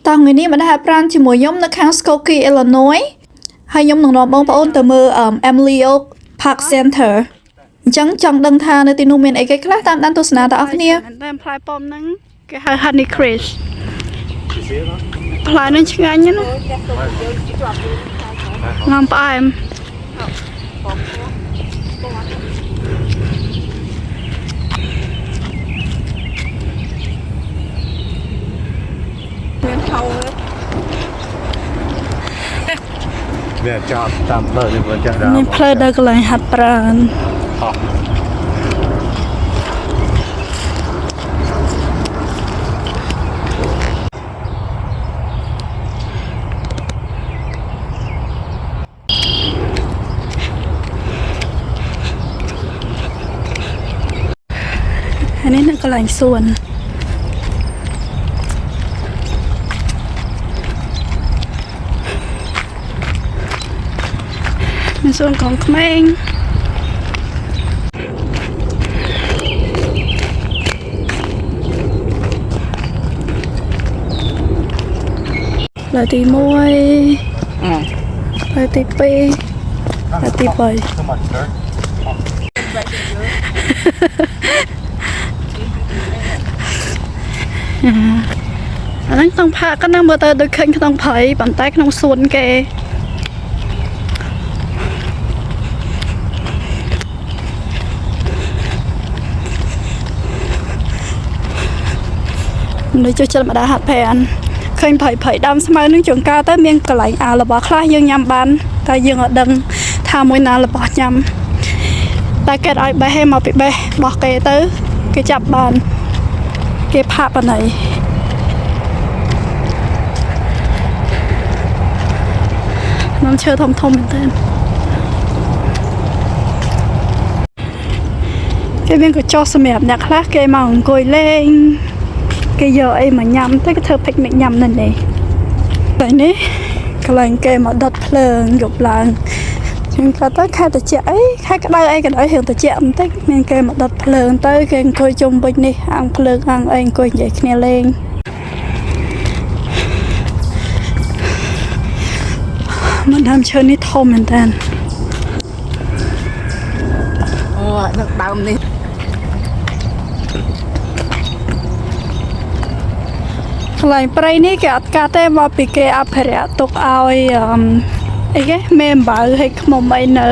តោះថ្ងៃនេះមិនដែរប្រានជាមួយខ្ញុំនៅខាង Skokie Illinois ហើយខ្ញុំនឹងនាំបងប្អូនទៅមើល Emily Oak Park Center អញ្ចឹងចង់ដឹងថានៅទីនោះមានអីគេខ្លះតាមដានទស្សនាទាំងអស់គ្នាតែផ្លែប៉ោមហ្នឹងគេហៅ Honey Crush ផ្លែហ្នឹងឆ្ងាញ់ណាស់ងំផ្អែមមានហៅเนี่ยจอดตามเพลินมันจะនេះផ្លូវដល់កន្លែងហាត់ប្រាណហើយនេះនៅកន្លែងសួនមានសួនของក្មេងផ្លូវទី1ផ្លូវទី2ផ្លូវទី3អាហ្នឹងក្នុងផាកក៏នឹងមើលទៅដូចឃើញក្នុងព្រៃប៉ុន្តែក្នុងសួនគេនៅចុះចិត្តម្ដងហាត់ប្រាណឃើញព្រៃដើមស្មៅនឹងជួនកាលទៅមានកន្លែងអារបស់ខ្លះយើងញ៉ាំបានតែយើងអត់ដឹងថាមួយណារបស់ញ៉ាំតែគេឲ្យបេះឲ្យមកពីបេះបោះគេទៅគេចាប់បានគេផាកបណ្ណៃនាំឈើធំៗមែនតើគេមានកញ្ចក់សម្រាប់អ្នកខ្លះគេមកអង្គុយលេងគេយកអីមកញ៉ាំទៅគេធ្វើ picnic ញ៉ាំនៅនេះតែនេះកន្លែងគេមកដុតភ្លើងយប់ឡើងជាងគាត់ទៅខែត្រជាក់អីខែក្តៅអីក៏ដោយរឿងត្រជាក់បន្តិចមានគេមកដុតភ្លើងទៅគេអង្គុយជុំវិញនេះអាំងភ្លើងអាំងអីអង្គុយនិយាយគ្នាលេងមិនដើមឈើនេះធំមែនតើអូដឹកដើមនេះកន្លែងព្រៃនេះគេអត់កាត់ទេមកពីគេអភិរក្សទុកឲ្យអីគេមេអំបៅឲ្យខ្មុំអីនៅ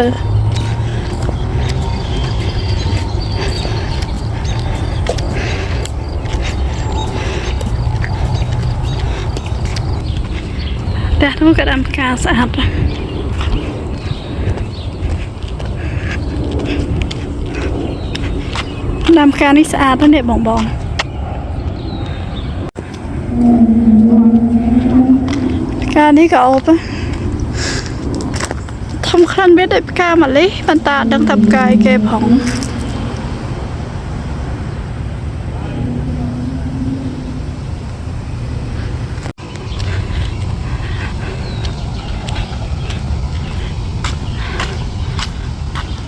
តែនោះក៏ដាំផ្កាស្អាតដាំផ្កានេះស្អាតណាស់នេះបងផ្កានេះក៏អូបធំខ្លាំងវាដូចផ្កាម៉ាលីប៉ុន្តែអត់ដឹងថាផ្កាអីគេផង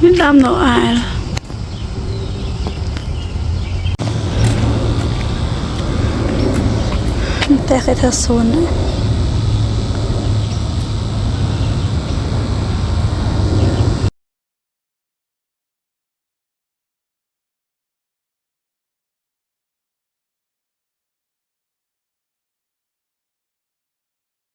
មានដើមណូអែលតែគេធ្វើសួន